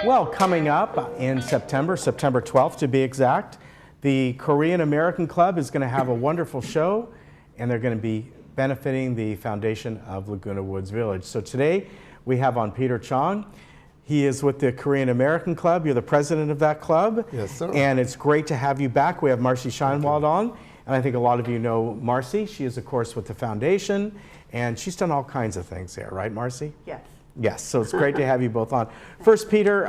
Well, coming up in September 12th to be exact, the Korean American Club is going to have a wonderful show, and they're going to be benefiting the foundation of Laguna Woods Village. So today we have on Peter Chong. He is with the Korean American Club. You're the president of that club. Yes, sir. And it's great to have you back. We have Marcy Scheinwald on, and I think a lot of you know Marcy. She is, of course, with the foundation, and she's done all kinds of things there, right, Marcy? Yes. Yes, so it's great to have you both on. First, Peter,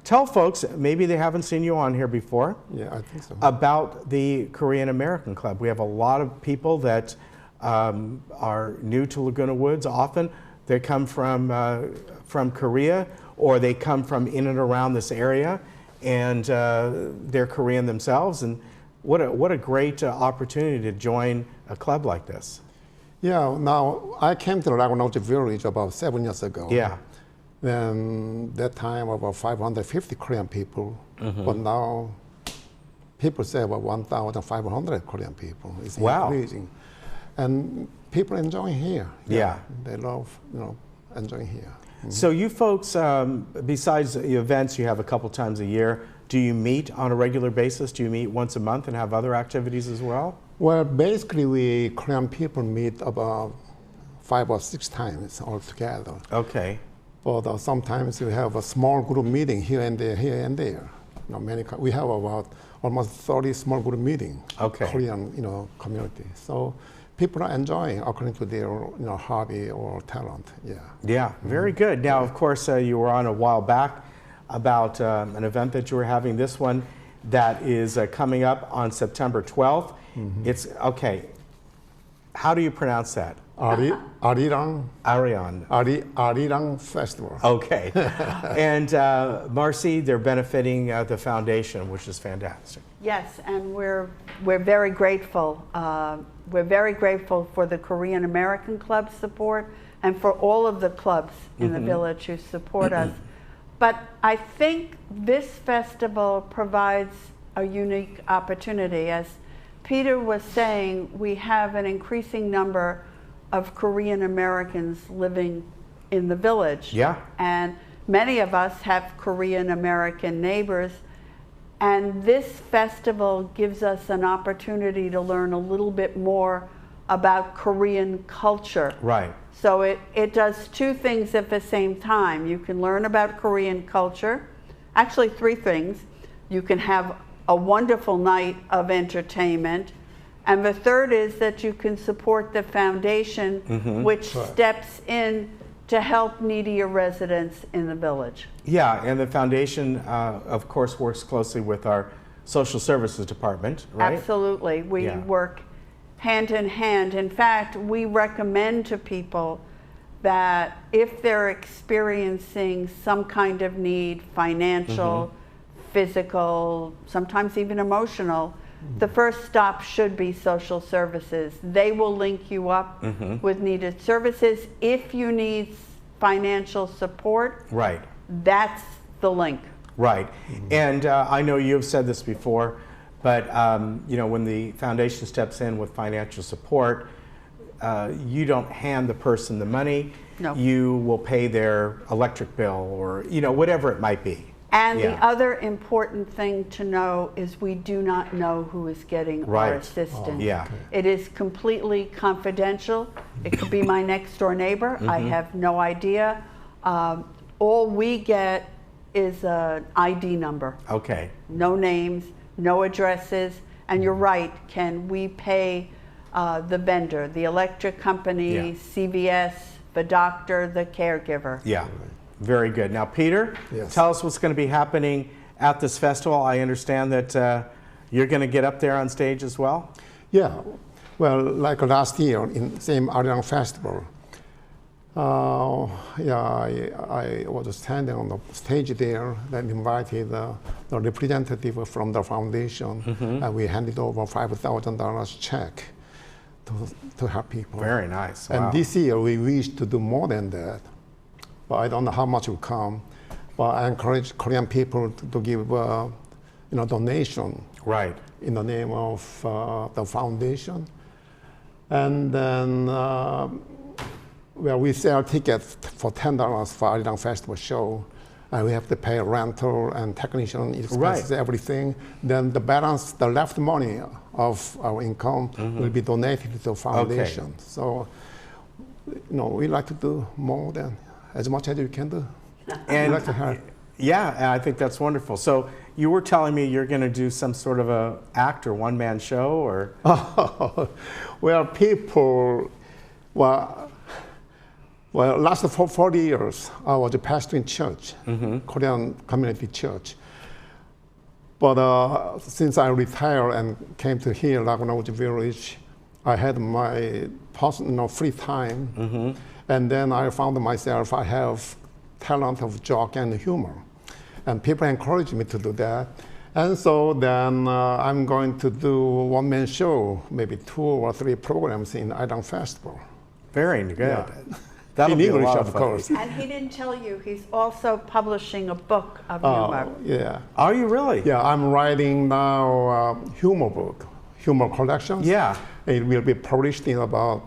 tell folks, maybe they haven't seen you on here before, Yeah, I think so. about the Korean American Club. We have a lot of people that are new to Laguna Woods. Often they come from Korea, or they come from in and around this area, and they're Korean themselves. And what a great opportunity to join a club like this. Yeah, now I came to Laguna Woods Village about 7 years ago. Yeah. Then that time about 550 Korean people, but now people say about 1,500 Korean people. It's Wow. increasing, and people enjoying here. Yeah. They love enjoying here. So you folks, besides the events you have a couple times a year, do you meet on a regular basis? Do you meet once a month and have other activities as well? Well, basically we Korean people meet about 5 or 6 times all together. Okay. But sometimes we have a small group meeting here and there, here and there. We have about almost 30 small group meetings. Okay. Korean, community. So people are enjoying according to their, hobby or talent. Yeah. Yeah, very good. Now, of course, you were on a while back about an event that you were having. This one that is coming up on September 12th. It's, okay, how do you pronounce that? Arirang Festival. Okay. And Marcy, they're benefiting the foundation, which is fantastic. Yes, and we're very grateful. We're very grateful for the Korean American Club support and for all of the clubs in the village who support us. But I think this festival provides a unique opportunity. As Peter was saying, we have an increasing number of Korean Americans living in the village. Yeah. And many of us have Korean American neighbors. And this festival gives us an opportunity to learn a little bit more about Korean culture. Right. So it does 2 things at the same time. You can learn about Korean culture, actually 3 things. You can have a wonderful night of entertainment. And the third is that you can support the foundation, which steps in to help needier residents in the village. Yeah, and the foundation, of course, works closely with our social services department, right? Absolutely. We work hand in hand. In fact, we recommend to people that if they're experiencing some kind of need, financial, physical, sometimes even emotional, the first stop should be social services. They will link you up with needed services. If you need financial support, Right. that's the link. Right. And I know you've said this before, but when the foundation steps in with financial support, you don't hand the person the money. No. You will pay their electric bill or whatever it might be. And the other important thing to know is we do not know who is getting our assistance. Yeah. It is completely confidential. It could be my next door neighbor. I have no idea. All we get is an ID number. Okay. No names, no addresses. And you're right, Ken, we pay the vendor, the electric company, CVS, the doctor, the caregiver. Yeah. Very good. Now, Peter, Yes. tell us what's going to be happening at this festival. I understand that you're going to get up there on stage as well. Yeah. Well, like last year in same Arirang Festival, I was standing on the stage there and invited the representative from the foundation, and we handed over $5,000 check to help people. Very nice. Wow. And this year we wish to do more than that, but I don't know how much will come. But I encourage Korean people to give, donation. Right. In the name of the foundation, and then we sell tickets for $10 for Arirang Festival show, and we have to pay rental and technician expenses, Right. everything. Then the balance, the left money of our income will be donated to the foundation. So, we like to do more than as much as we can do. And we like to help. yeah, I think that's wonderful. So you were telling me you're going to do some sort of a act or one-man show, or? Well, people, well, last 40 years, I was a pastor in church, Korean community church. But since I retired and came to here, Laguna Woods Village, I had my personal free time. And then I found myself, I have talent of joke and humor. And people encouraged me to do that. And so then I'm going to do one-man show, maybe 2 or 3 programs in Arirang Festival. Very good. Yeah. That'll In be English, a lot of fun. course. And he didn't tell you, he's also publishing a book of humor. Yeah. Are you really? Yeah, I'm writing now humor book, humor collections. Yeah. It will be published in about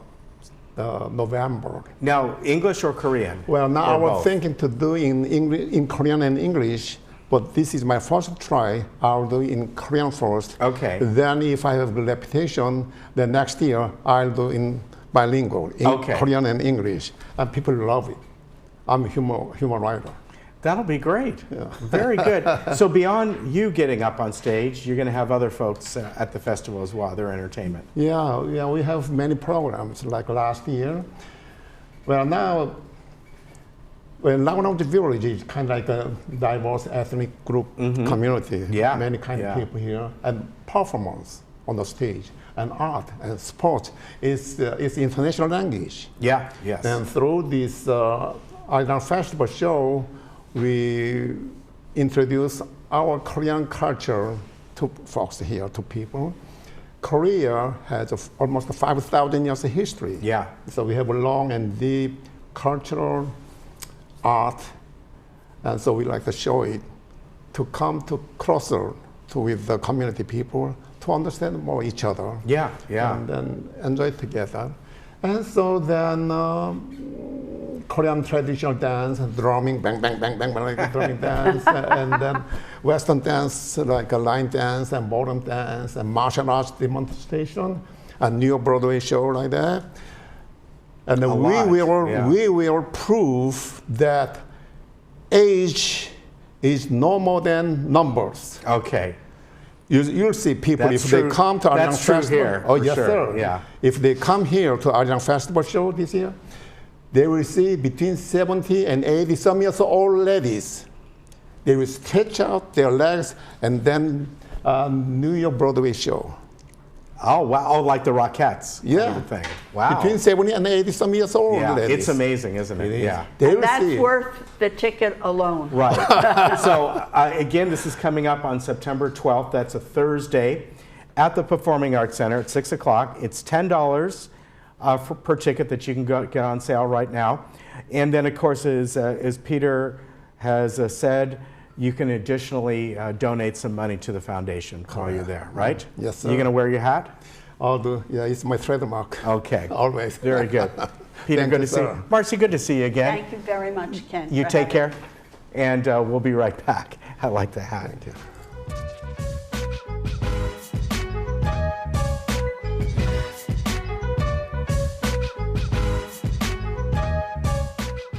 November. Now, English or Korean? Well, now I Or was both? thinking to do in Korean and English, but this is my first try. I'll do in Korean first. Okay. Then if I have a reputation, then next year I'll do in bilingual, in Okay. Korean and English. And people love it. I'm a humor writer. That'll be great. Yeah. Very good. So beyond you getting up on stage, you're going to have other folks at the festival as well, their entertainment. Yeah, we have many programs like last year. Well, now, Laguna Woods Village is kind of like a diverse ethnic group community. Yeah, Many kind yeah. of people here. And performance on the stage, and art and sport is international language. Yeah, yes. And through this Arirang Festival show, we introduce our Korean culture to folks here, to people. Korea has almost 5,000 years of history. Yeah. So we have a long and deep cultural art, and so we like to show it to come to closer to with the community people to understand more each other. Yeah, yeah. And then enjoy it together. And so then Korean traditional dance, drumming, bang, bang, bang, bang, bang, like a drumming dance, and then Western dance, like a line dance and ballroom dance, and martial arts demonstration, a New York Broadway show like that. And then we will prove that age is no more than numbers. Okay. You'll see people, That's if true. they come to Arirang That's true Festival. here, Oh, for yes, sure, sir. yeah. If they come here to Arirang Festival show this year, they will see between 70 and 80 some years old ladies. They will stretch out their legs, and then New York Broadway show. Oh, wow. Oh, like the Rockettes. Yeah. Kind of thing. Wow. Between 70 and 80 some years old Yeah, ladies. it's amazing, isn't it? It is. Yeah. They And will that's see. worth the ticket alone. Right. So again, this is coming up on September 12th. That's a Thursday at the Performing Arts Center at 6 o'clock. It's $10 per ticket that you can get on sale right now. And then, of course, as Peter has said, you can additionally donate some money to the foundation while you're there, right? Yes, sir. You going to wear your hat? I'll do. Yeah, it's my trademark. Okay. Always. Very good. Peter, Thank good you, to see you. sir. Marcy, good to see you again. Thank you very much, Ken. You for take having care, and we'll be right back. I like the hat. Thank you.